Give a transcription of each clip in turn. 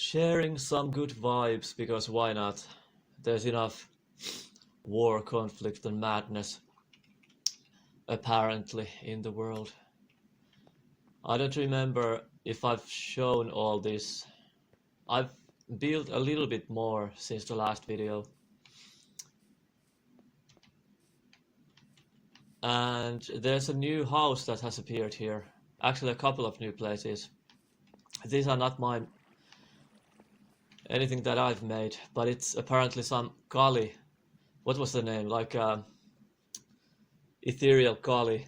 sharing some good vibes, because why not? There's enough war, conflict, and madness apparently in the world. I don't remember if I've shown all this. I've built a little bit more since the last video. And there's a new house that has appeared here. Actually, a couple of new places. These are not mine, anything that I've made, but it's apparently some Kali. What was the name? Like ethereal Kali.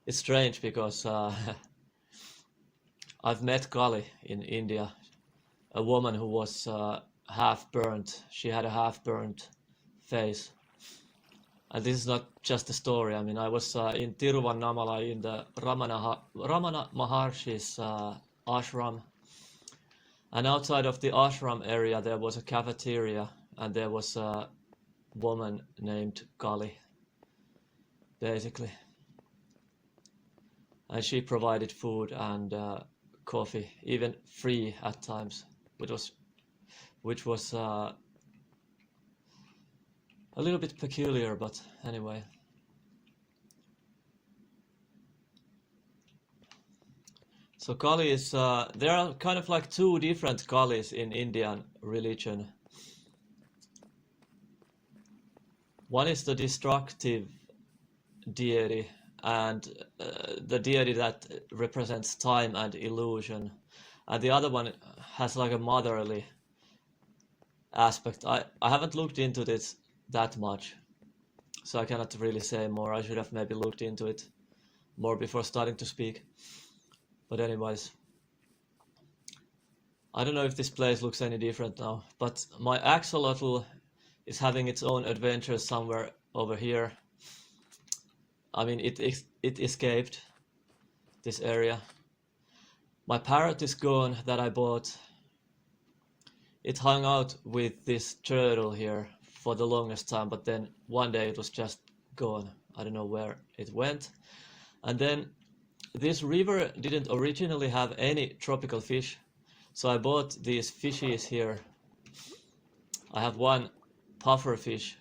It's strange because I've met Kali in India, a woman who was half burnt. She had a half burnt face. And this is not just a story. I mean, I was in Tiruvannamalai in the Ramana Maharshi's ashram. And outside of the ashram area, there was a cafeteria, and there was a woman named Kali, basically. And she provided food and coffee, even free at times, which was a little bit peculiar, but anyway. So Kali is, there are kind of like two different Kalis in Indian religion. One is the destructive deity, and the deity that represents time and illusion. And the other one has like a motherly aspect. I haven't looked into this that much, so I cannot really say more. I should have maybe looked into it more before starting to speak. But anyways, I don't know if this place looks any different now, but my axolotl is having its own adventures somewhere over here. I mean, it escaped this area. My parrot is gone that I bought. It hung out with this turtle here for the longest time, but then one day it was just gone. I don't know where it went. And then this river didn't originally have any tropical fish, so I bought these fishies here. I have one puffer fish,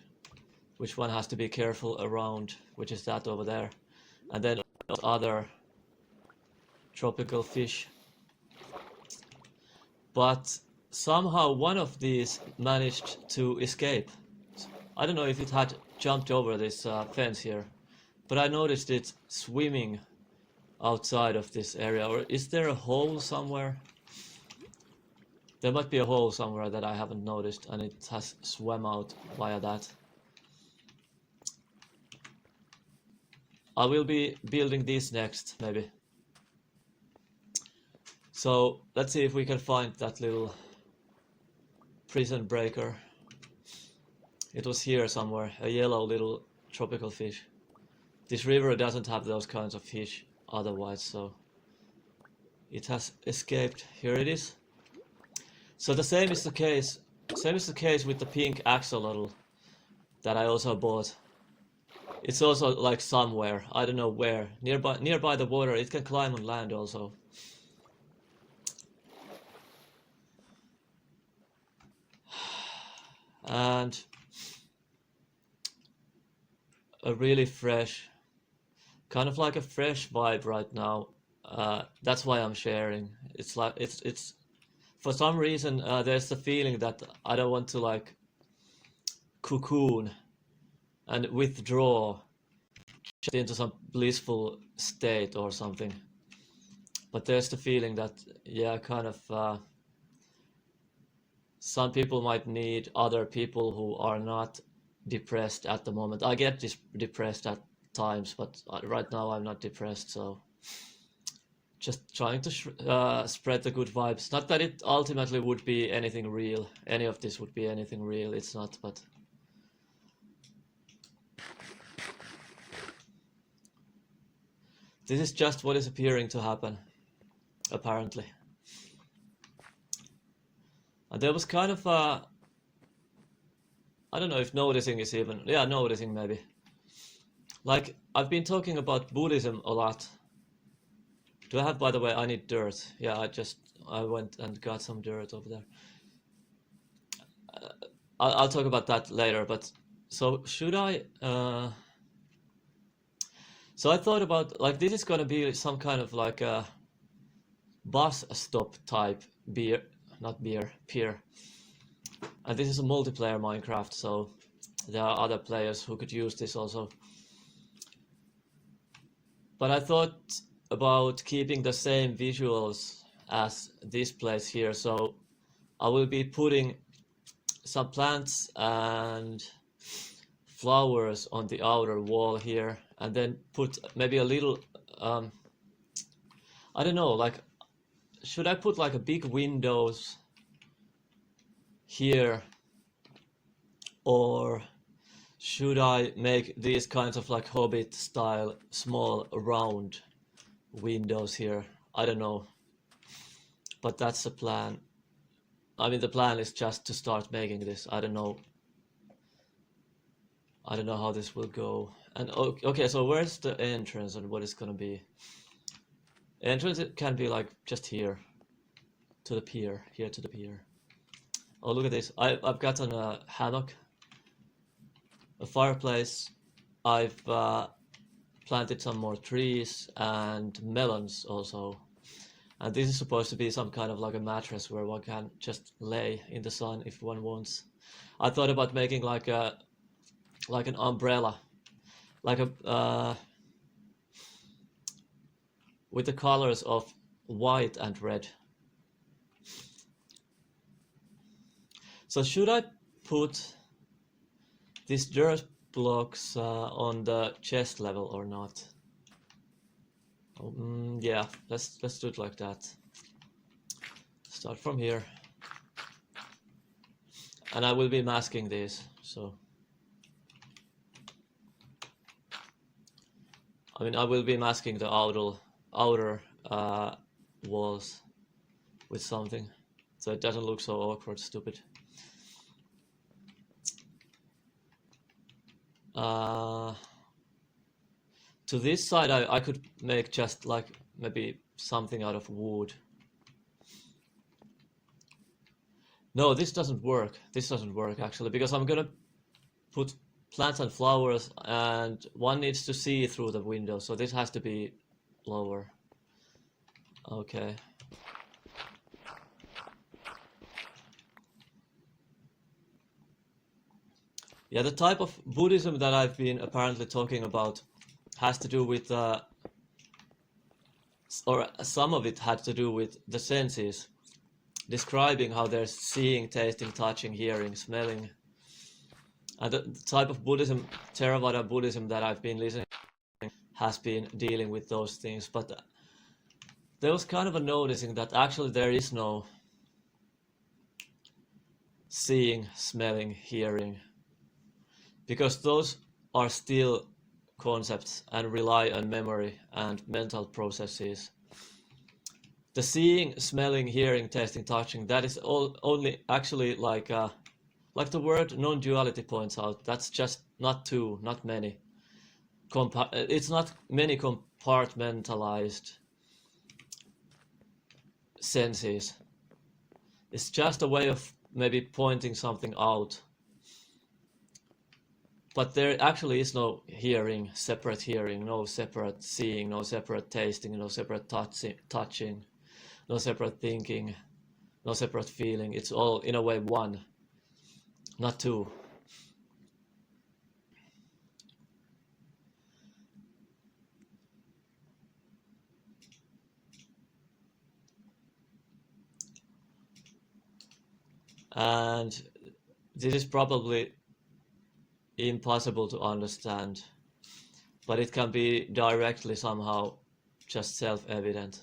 which one has to be careful around, which is that over there, and then other tropical fish. But somehow one of these managed to escape. I don't know if it had jumped over this fence here, but I noticed it swimming outside of this area. Or is there a hole somewhere? There might be a hole somewhere that I haven't noticed, and it has swam out via that. I will be building these next, maybe. So let's see if we can find that little prison breaker. It was here somewhere, a yellow little tropical fish. This river doesn't have those kinds of fish otherwise, so it has escaped. Here it is. So the same is the case with the pink axolotl that I also bought. It's also like somewhere, I don't know where, nearby the water. It can climb on land also. And a really fresh, kind of like a fresh vibe right now. That's why I'm sharing. It's like it's for some reason there's the feeling that I don't want to like cocoon and withdraw into some blissful state or something. But there's the feeling that, yeah, kind of some people might need other people who are not depressed at the moment. I get depressed at times, but right now I'm not depressed, so just trying to spread the good vibes. Not that it ultimately would be anything real, any of this would be anything real, it's not, but this is just what is appearing to happen, apparently. And there was kind of a, I don't know if noticing is even, yeah, noticing maybe. Like, I've been talking about Buddhism a lot. Do I have, by the way, I need dirt. Yeah, I just I went and got some dirt over there. I'll talk about that later, but so should I so I thought about, like, this is gonna be some kind of like a bus stop type beer, not beer, pier. And this is a multiplayer Minecraft, so there are other players who could use this also. But I thought about keeping the same visuals as this place here, so I will be putting some plants and flowers on the outer wall here, and then put maybe a little, I don't know, like, should I put like a big windows here, or should I make these kinds of like Hobbit style small round windows here? I don't know, but that's the plan. I mean, the plan is just to start making this. I don't know how this will go. And okay, so where's the entrance and what is gonna be? Entrance, it can be like just here to the pier, here to the pier. Oh, look at this. I've gotten a hammock, a fireplace. I've planted some more trees and melons also. And this is supposed to be some kind of like a mattress where one can just lay in the sun if one wants. I thought about making like an umbrella, like a with the colors of white and red. So should I put these dirt blocks on the chest level or not? Yeah, let's do it like that. Start from here, and I will be masking these. So I mean, I will be masking the outer walls with something, so it doesn't look so awkward, stupid. To this side, I could make just like maybe something out of wood. No, this doesn't work. This doesn't work actually, because I'm gonna put plants and flowers, and one needs to see through the window, so this has to be lower. Okay. Yeah, the type of Buddhism that I've been apparently talking about has to do with, or some of it had to do with the senses, describing how there's seeing, tasting, touching, hearing, smelling. And the type of Buddhism, Theravada Buddhism, that I've been listening to has been dealing with those things. But there was kind of a noticing that actually there is no seeing, smelling, hearing, because those are still concepts and rely on memory and mental processes. The seeing, smelling, hearing, tasting, touching, that is all only actually like the word non-duality points out. That's just not two, not many. It's not many compartmentalized senses. It's just a way of maybe pointing something out. But there actually is no hearing, separate hearing, no separate seeing, no separate tasting, no separate touching, no separate thinking, no separate feeling. It's all in a way one, not two. And this is probably impossible to understand, but it can be directly somehow just self-evident.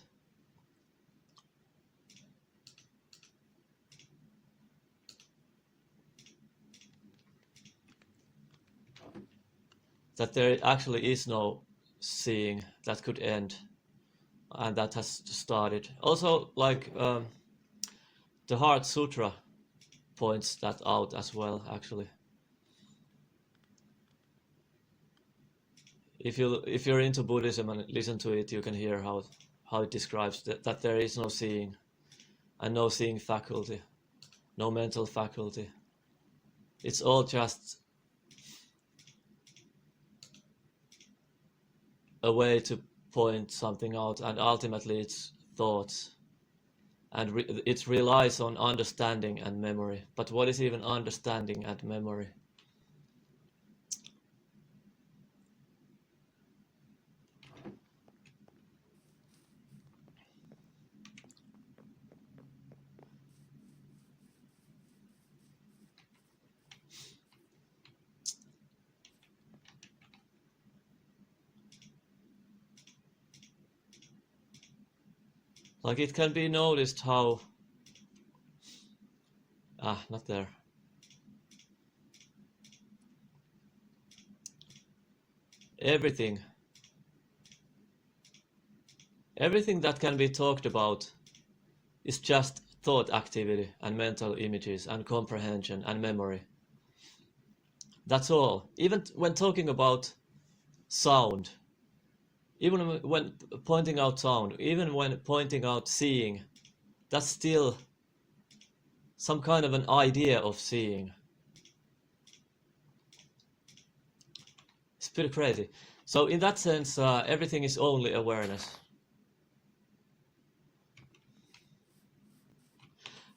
That there actually is no seeing that could end, and that has started. Also, like the Heart Sutra points that out as well, actually. If you're into Buddhism and listen to it, you can hear how it describes that there is no seeing. and no seeing faculty, no mental faculty. It's all just a way to point something out, and ultimately it's thoughts. And it relies on understanding and memory. But what is even understanding and memory? Like, it can be noticed how... not there. Everything that can be talked about is just thought activity and mental images and comprehension and memory. That's all. Even when talking about sound, even when pointing out sound, even when pointing out seeing, that's still some kind of an idea of seeing. It's pretty crazy. So in that sense, everything is only awareness.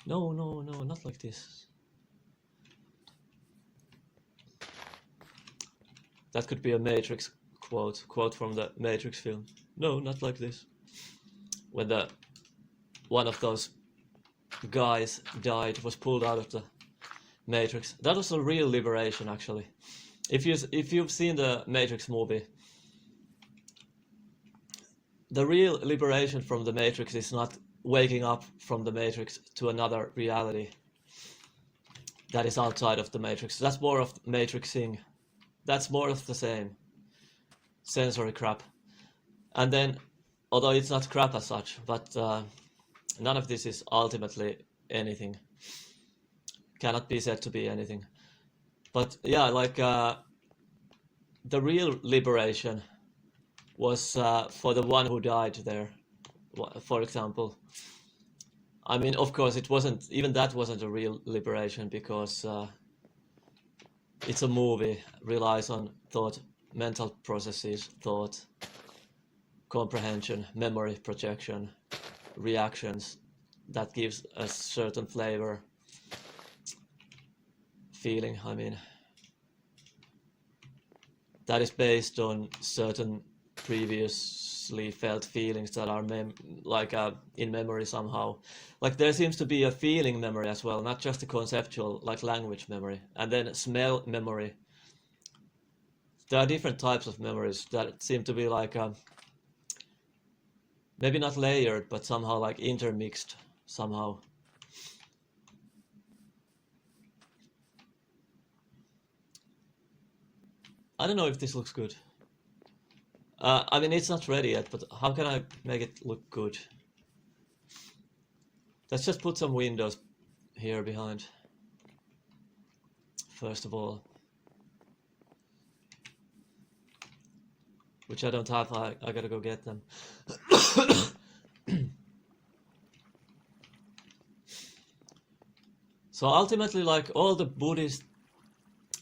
No, not like this. That could be a Matrix quote from the Matrix film. No, not like this. When one of those guys died, was pulled out of the Matrix. That was a real liberation, actually. If you've seen the Matrix movie, the real liberation from the Matrix is not waking up from the Matrix to another reality that is outside of the Matrix. That's more of matrixing. That's more of the same sensory crap. And then, although it's not crap as such, but none of this is ultimately anything. Cannot be said to be anything. But yeah, like the real liberation was for the one who died there, for example. I mean, of course, even that wasn't a real liberation, because it's a movie, relies on thought, mental processes, thought, comprehension, memory, projection, reactions, that gives a certain flavor, feeling, I mean, that is based on certain previously felt feelings that are in memory somehow. Like, there seems to be a feeling memory as well, not just a conceptual, like language memory, and then smell memory. There are different types of memories that seem to be like maybe not layered, but somehow like intermixed somehow. I don't know if this looks good. I mean, it's not ready yet, but how can I make it look good? Let's just put some windows here behind, first of all. Which I don't have, I gotta go get them. So ultimately, like all the Buddhists,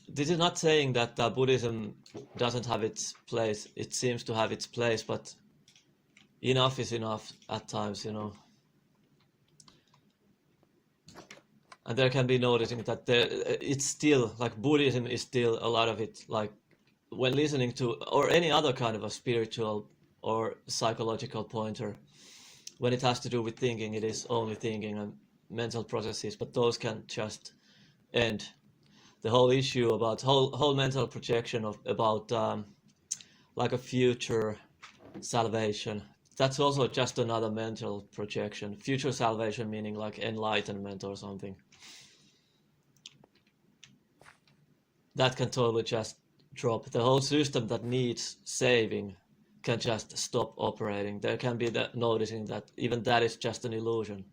this is not saying that Buddhism doesn't have its place. It seems to have its place, but enough is enough at times, you know. And there can be noticing that it's still, like, Buddhism is still a lot of it, like, when listening to, or any other kind of a spiritual or psychological pointer, when it has to do with thinking, it is only thinking and mental processes, but those can just end. The whole issue about whole mental projection about like a future salvation, that's also just another mental projection. Future salvation meaning like enlightenment or something. That can totally just drop. The whole system that needs saving can just stop operating. There can be that noticing that even that is just an illusion.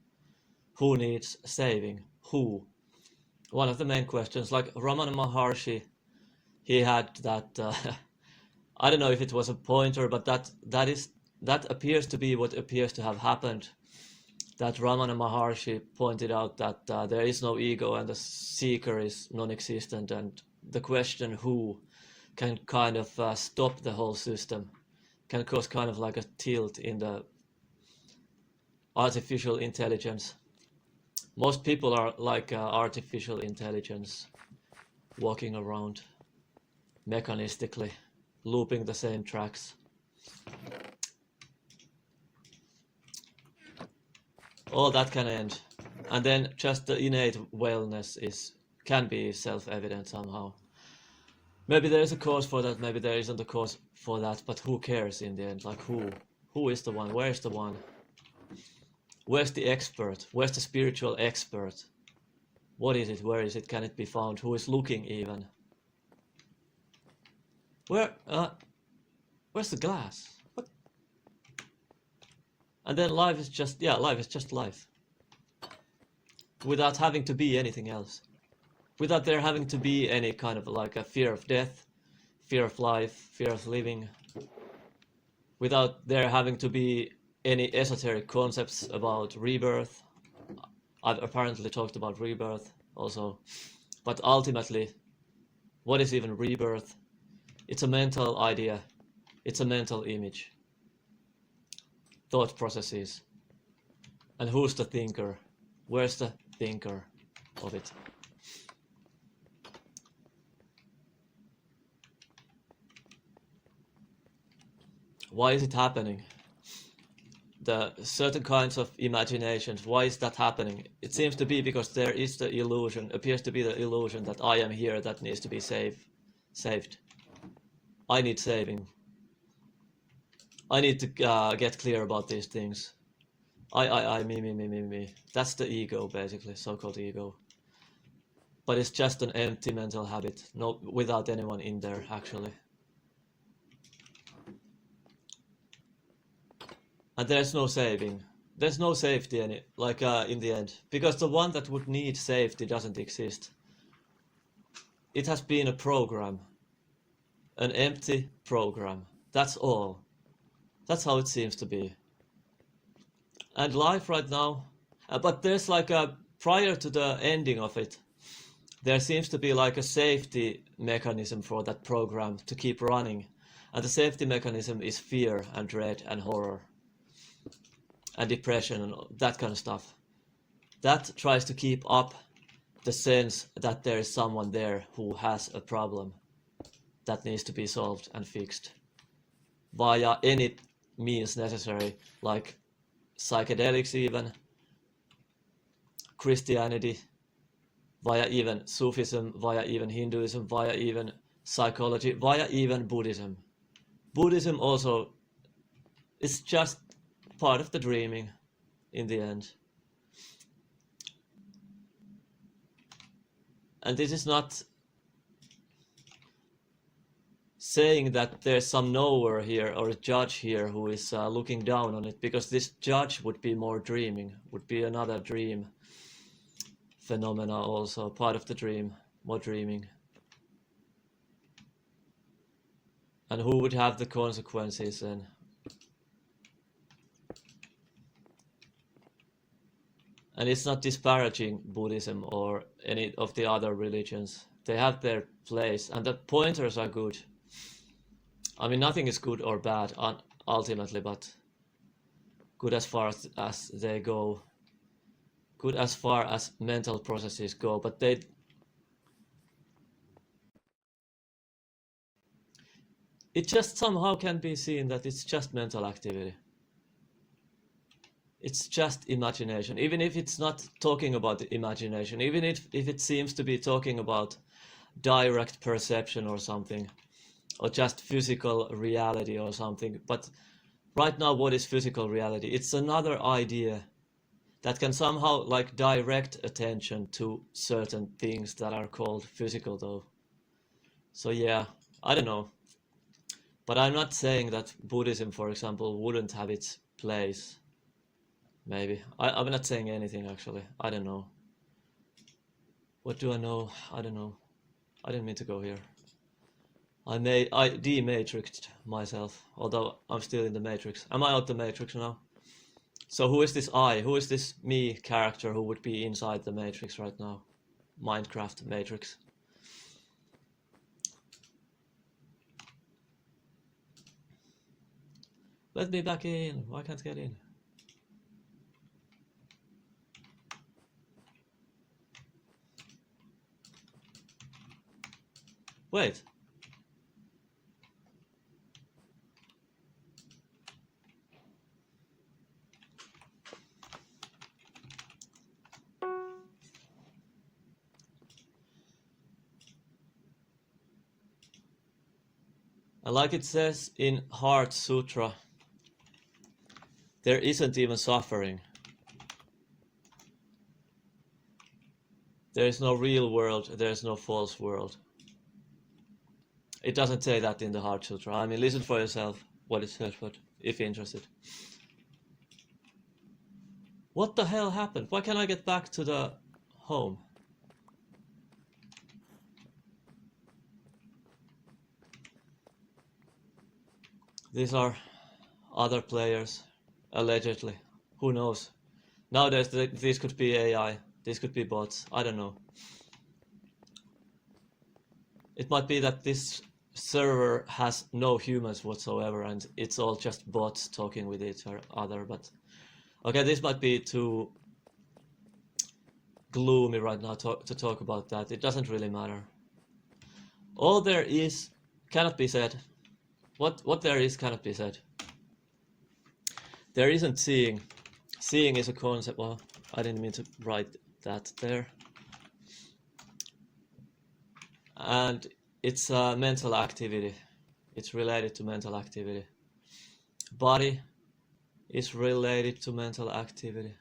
Who needs saving? Who? One of the main questions, like Ramana Maharshi, he had that, I don't know if it was a pointer, but that appears to be what appears to have happened, that Ramana Maharshi pointed out that there is no ego and the seeker is non-existent, and the question who can kind of stop the whole system, can cause kind of like a tilt in the artificial intelligence. Most people are like artificial intelligence, walking around mechanistically, looping the same tracks. All that can end, and then just the innate wellness can be self-evident somehow. Maybe there is a cause for that, maybe there isn't a cause for that, but who cares in the end? Like who is the one? Where's the one? Where's the expert? Where's the spiritual expert? What is it? Where is it? Can it be found? Who is looking even? Where's the glass? What? And then life is just life. Without having to be anything else. Without there having to be any kind of like a fear of death, fear of life, fear of living. Without there having to be any esoteric concepts about rebirth. I've apparently talked about rebirth also. But ultimately, what is even rebirth? It's a mental idea. It's a mental image. Thought processes. And who's the thinker? Where's the thinker of it? Why is it happening? The certain kinds of imaginations, why is that happening? It seems to be because there is the illusion, appears to be the illusion that I am here, that needs to be saved. I need saving. I need to get clear about these things. I, me. That's the ego, basically, so-called ego. But it's just an empty mental habit, no, without anyone in there, actually. And there's no saving. There's no safety in the end. Because the one that would need safety doesn't exist. It has been a program. An empty program. That's all. That's how it seems to be. And life right now, but there's like prior to the ending of it, there seems to be like a safety mechanism for that program to keep running. And the safety mechanism is fear and dread and horror. And depression and that kind of stuff. That tries to keep up the sense that there is someone there who has a problem that needs to be solved and fixed via any means necessary, like psychedelics even, Christianity, via even Sufism, via even Hinduism, via even psychology, via even Buddhism. Buddhism also is just part of the dreaming in the end. And this is not saying that there's some knower here or a judge here who is looking down on it, because this judge would be more dreaming, would be another dream phenomena also, part of the dream, more dreaming. And who would have the consequences then? And it's not disparaging Buddhism or any of the other religions. They have their place, and the pointers are good. I mean, nothing is good or bad ultimately, but good as far as they go. Good as far as mental processes go, but it just somehow can be seen that it's just mental activity. It's just imagination, even if it's not talking about imagination, even if it seems to be talking about direct perception or something, or just physical reality or something. But right now, what is physical reality? It's another idea that can somehow like direct attention to certain things that are called physical though. So yeah, I don't know. But I'm not saying that Buddhism, for example, wouldn't have its place. Maybe. I'm not saying anything actually. I don't know. What do I know? I don't know. I didn't mean to go here. I dematrixed myself, although I'm still in the matrix. Am I out the matrix now? So who is this I? Who is this me character who would be inside the Matrix right now? Minecraft Matrix. Let me back in. Why can't I get in? Wait. And like it says in Heart Sutra, there isn't even suffering. There is no real world, there is no false world. It doesn't say that in the Heart Sutra. I mean, listen for yourself what it says, but if you're interested. What the hell happened? Why can't I get back to the home? These are other players, allegedly. Who knows? Nowadays, these could be AI. These could be bots. I don't know. It might be that this server has no humans whatsoever and it's all just bots talking with each other, but okay, this might be too gloomy right now to talk about that. It doesn't really matter. All there is cannot be said. What there is cannot be said. There isn't seeing. Seeing is a concept. Well, I didn't mean to write that there. And it's a mental activity. It's related to mental activity. Body is related to mental activity.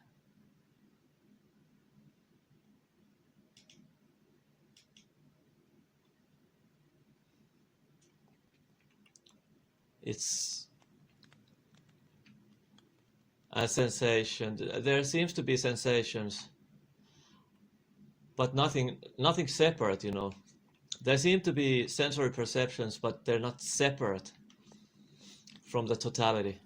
It's a sensation. There seems to be sensations, but nothing separate, you know. There seem to be sensory perceptions, but they're not separate from the totality.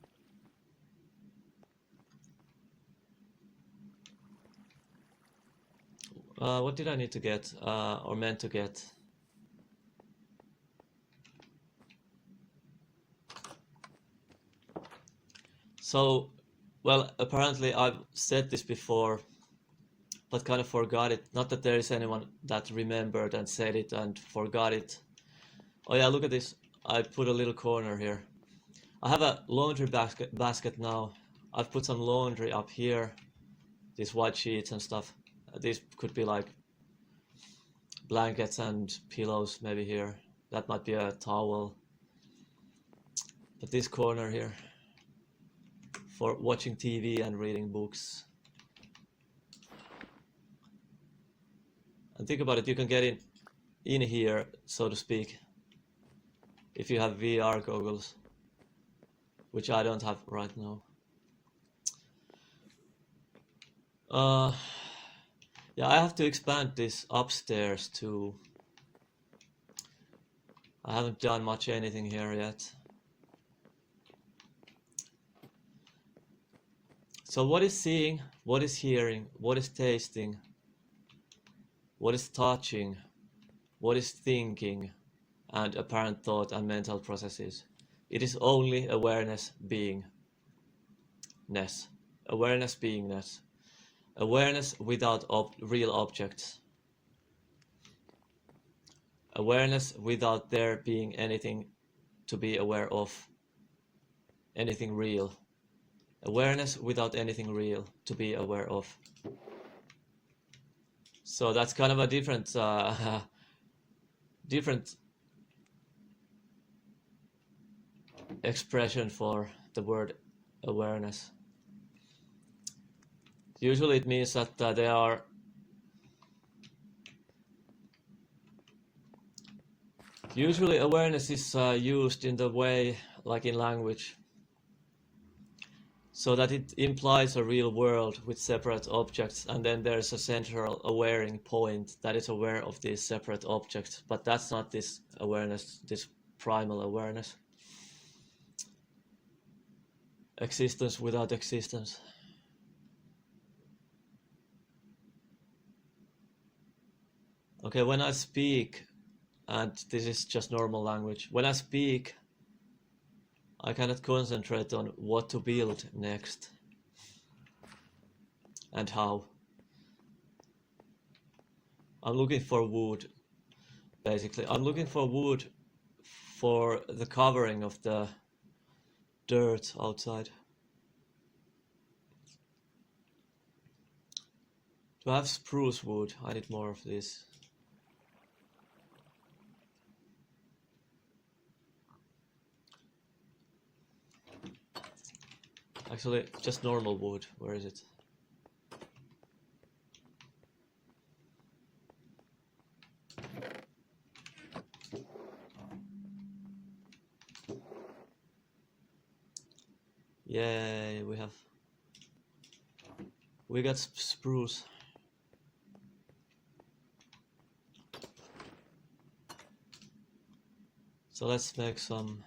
What did I need to get, or meant to get? So, well, apparently I've said this before, but kind of forgot it. Not that there is anyone that remembered and said it and forgot it. Oh yeah, look at this. I put a little corner here. I have a laundry basket now. I've put some laundry up here. These white sheets and stuff. These could be like blankets and pillows maybe here. That might be a towel. But this corner here for watching TV and reading books. And think about it, you can get in here, so to speak, if you have VR goggles, which I don't have right now. Yeah, I have to expand this upstairs too. I haven't done much anything here yet. So what is seeing, what is hearing, what is tasting, what is touching, what is thinking, and apparent thought and mental processes? It is only awareness beingness. Awareness beingness. Awareness without real objects. Awareness without there being anything to be aware of. Anything real. Awareness without anything real to be aware of. So that's kind of a different different expression for the word awareness. Usually it means that they are usually awareness is used in the way like in language, so that it implies a real world with separate objects, and then there's a central awareing point that is aware of these separate objects, but that's not this awareness, this primal awareness. Existence without existence. Okay, when I speak, and this is just normal language, when I speak, I cannot concentrate on what to build next and how. I'm looking for wood, basically. I'm looking for wood for the covering of the dirt outside. Do I have spruce wood? I need more of this. Actually, just normal wood. Where is it? Yay, we got spruce. So let's make some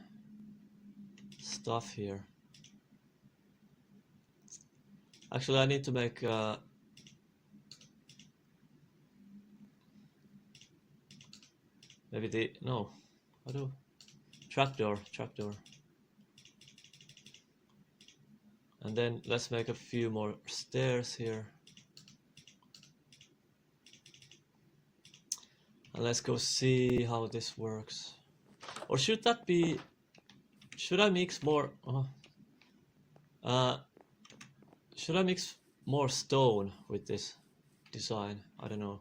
stuff here. Actually, I need to make maybe no, I do trapdoor. And then let's make a few more stairs here. And let's go see how this works. Or should that be... Should I mix more... should I mix more stone with this design? I don't know.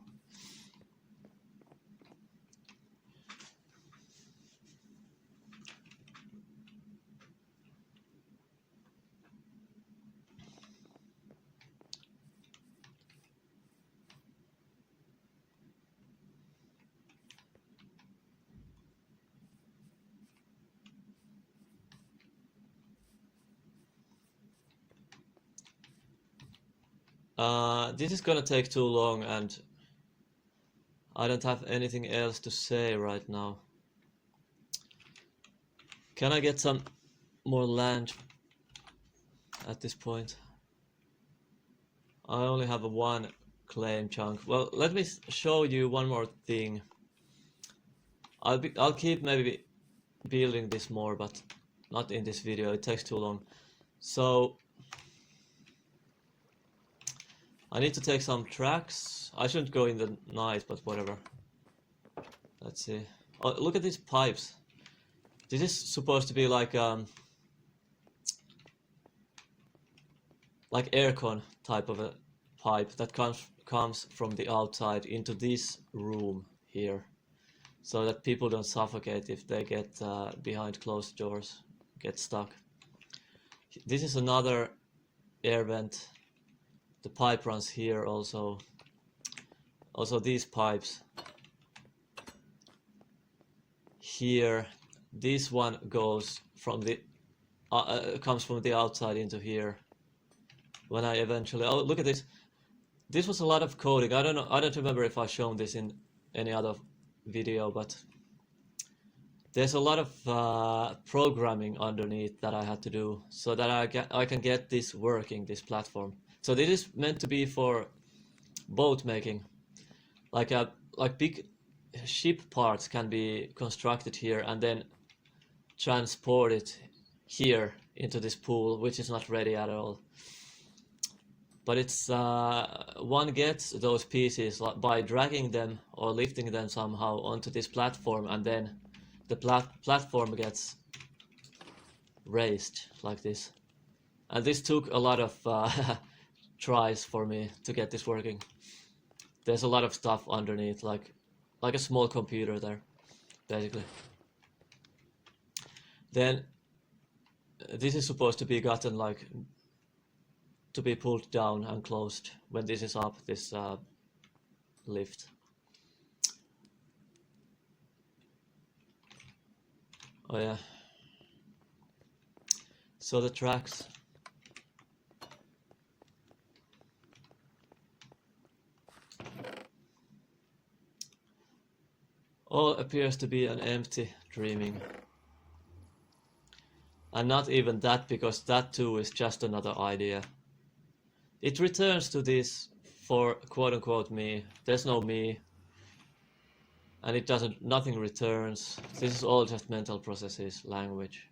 This is gonna take too long and I don't have anything else to say right now. Can I get some more land at this point? I only have a one claim chunk. Well, let me show you one more thing. I'll keep maybe building this more, but not in this video. It takes too long. So I need to take some tracks. I shouldn't go in the night, but whatever. Let's see. Oh, look at these pipes. This is supposed to be like aircon type of a pipe that comes from the outside into this room here, so that people don't suffocate if they get behind closed doors, get stuck. This is another air vent. The pipe runs here also. Also these pipes here. This one goes from the comes from the outside into here. When I eventually, oh, look at this. This was a lot of coding. I don't know. I don't remember if I shown this in any other video, but there's a lot of programming underneath that I had to do so that I can get this working, this platform. So this is meant to be for boat making, like big ship parts can be constructed here and then transported here into this pool, which is not ready at all. But it's one gets those pieces by dragging them or lifting them somehow onto this platform, and then the platform gets raised like this. And this took a lot of tries for me to get this working. There's a lot of stuff underneath, like a small computer there, basically. Then this is supposed to be gotten like to be pulled down and closed when this is up, this lift. Oh yeah. So the tracks. All appears to be an empty dreaming. And not even that, because that too is just another idea. It returns to this for quote-unquote me. There's no me. and it doesn't, nothing returns. This is all just mental processes, language.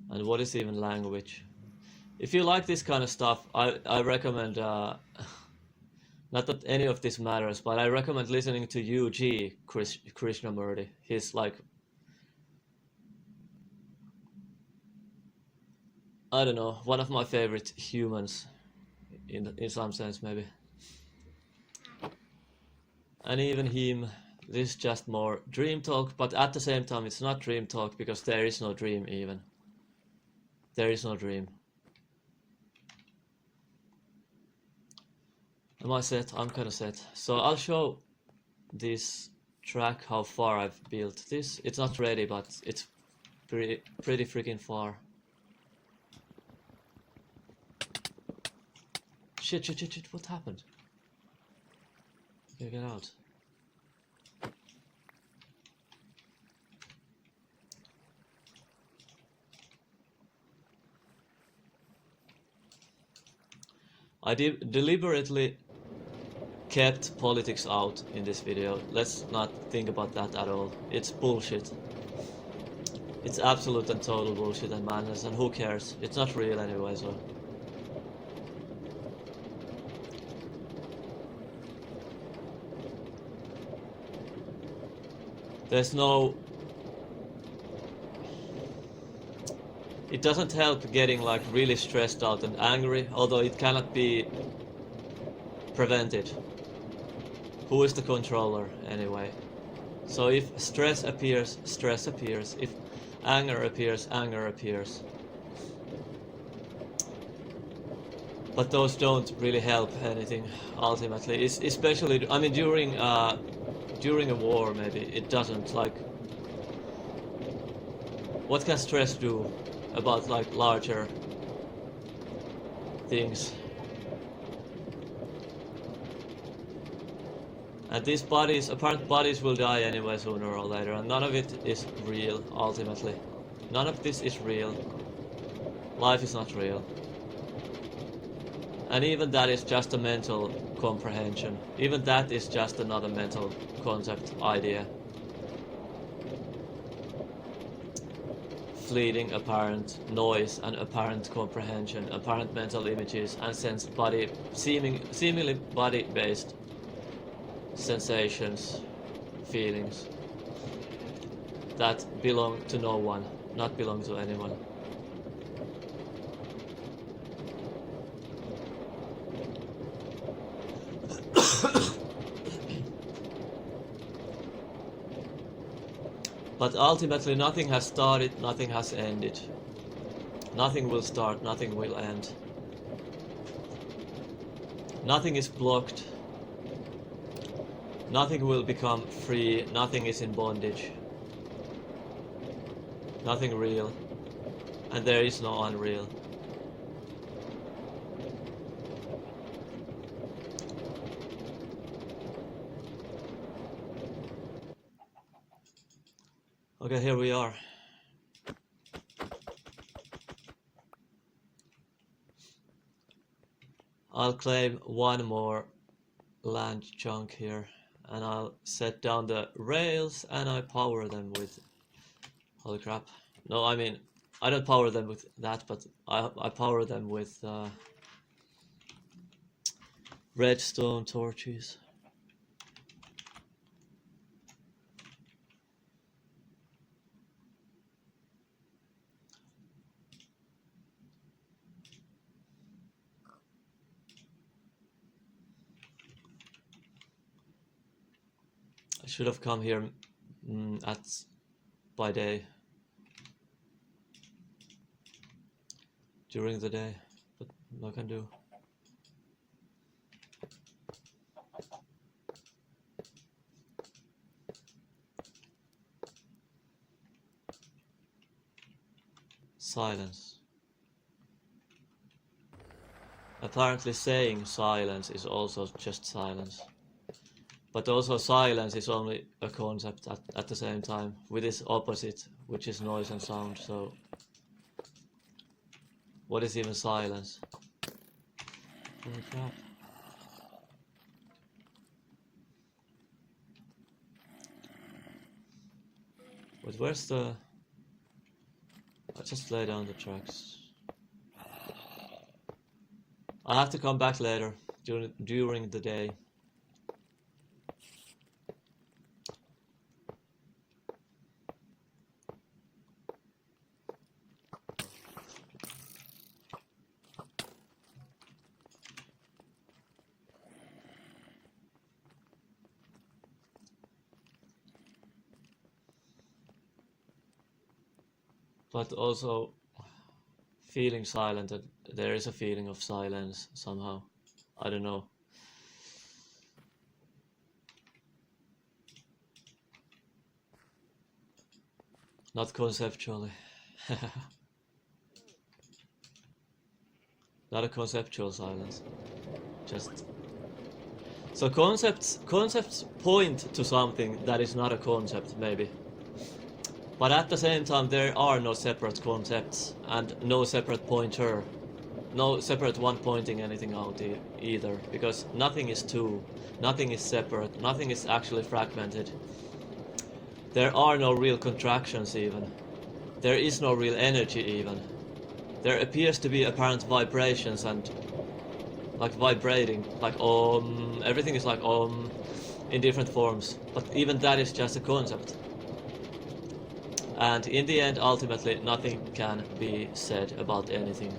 And what is even language? If you like this kind of stuff, I recommend, not that any of this matters, but I recommend listening to UG Krishnamurti. He's like, I don't know, one of my favorite humans, in some sense maybe. And even him, this is just more dream talk, but at the same time it's not dream talk because there is no dream even. There is no dream. Am I set? I'm kind of set. So I'll show this track how far I've built this. It's not ready, but it's pretty freaking far. Shit, what happened? Okay, get out. I deliberately kept politics out in this video. Let's not think about that at all. It's bullshit. It's absolute and total bullshit and madness, and who cares? It's not real anyway, so... There's no... It doesn't help getting like really stressed out and angry, although it cannot be prevented. Who is the controller anyway? So if stress appears, stress appears. If anger appears, anger appears. But those don't really help anything ultimately. It's especially, I mean, during a war maybe it doesn't. Like, what can stress do about like larger things? And these bodies, apparent bodies, will die anyway sooner or later, and none of it is real ultimately. None of this is real. Life is not real. And even that is just a mental comprehension. Even that is just another mental concept, idea. Fleeting apparent noise and apparent comprehension, apparent mental images and sensed body, seemingly body-based sensations, feelings that belong to no one, not belong to anyone. But ultimately nothing has started, nothing has ended. Nothing will start, nothing will end. Nothing is blocked. Nothing will become free, nothing is in bondage. Nothing real. And there is no unreal. Okay, here we are. I'll claim one more land chunk here, and I'll set down the rails and I power them with... Holy crap. No, I mean, I don't power them with that, but I power them with redstone torches. I should have come here by day, during the day, but no can do. Silence. Apparently saying silence is also just silence. But also silence is only a concept at the same time, with its opposite, which is noise and sound, so... What is even silence? Holy crap. Wait, where's the... I'll just lay down the tracks. I have to come back later, during the day. But also feeling silent, that there is a feeling of silence somehow. I don't know. Not conceptually. Not a conceptual silence. Just... So concepts point to something that is not a concept, maybe. But at the same time, there are no separate concepts and no separate pointer. No separate one pointing anything out either, because nothing is two, nothing is separate, nothing is actually fragmented. There are no real contractions even. There is no real energy even. There appears to be apparent vibrations and like vibrating, like everything is like in different forms, but even that is just a concept. And in the end, ultimately, nothing can be said about anything.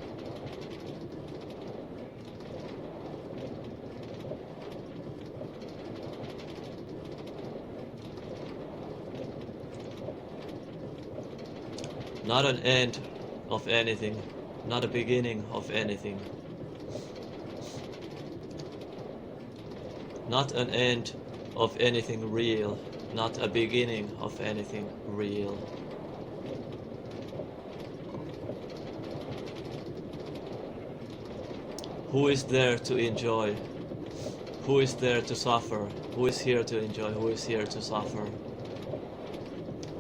Not an end of anything, not a beginning of anything. Not an end of anything real, not a beginning of anything real. Who is there to enjoy? Who is there to suffer? Who is here to enjoy? Who is here to suffer?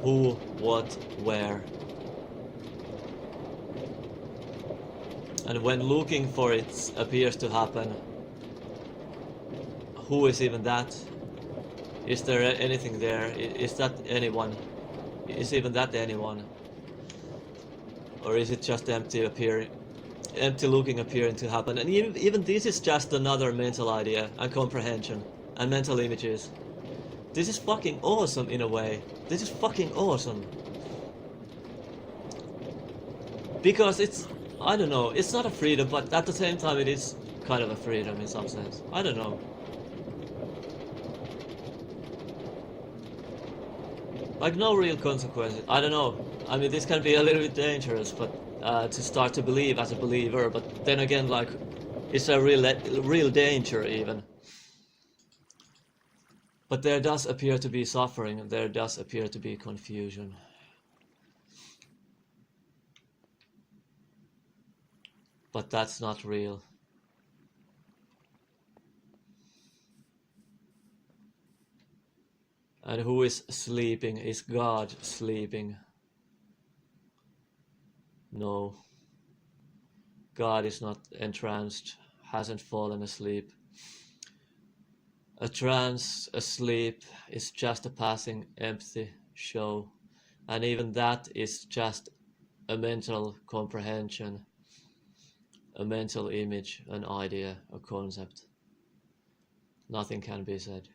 Who, what, where? And when looking for it appears to happen, who is even that? Is there anything there? Is that anyone? Is even that anyone? Or is it just empty looking appearing to happen? And even this is just another mental idea and comprehension and mental images. This is fucking awesome in a way. This is fucking awesome. Because it's, I don't know, it's not a freedom, but at the same time it is kind of a freedom in some sense. I don't know. Like no real consequences. I don't know. I mean, this can be a little bit dangerous, but to start to believe as a believer. But then again, like, it's a real danger even. But there does appear to be suffering, and there does appear to be confusion. But that's not real. And who is sleeping? Is God sleeping? No. God is not entranced, hasn't fallen asleep. A trance, asleep, is just a passing empty show. And even that is just a mental comprehension, a mental image, an idea, a concept. Nothing can be said.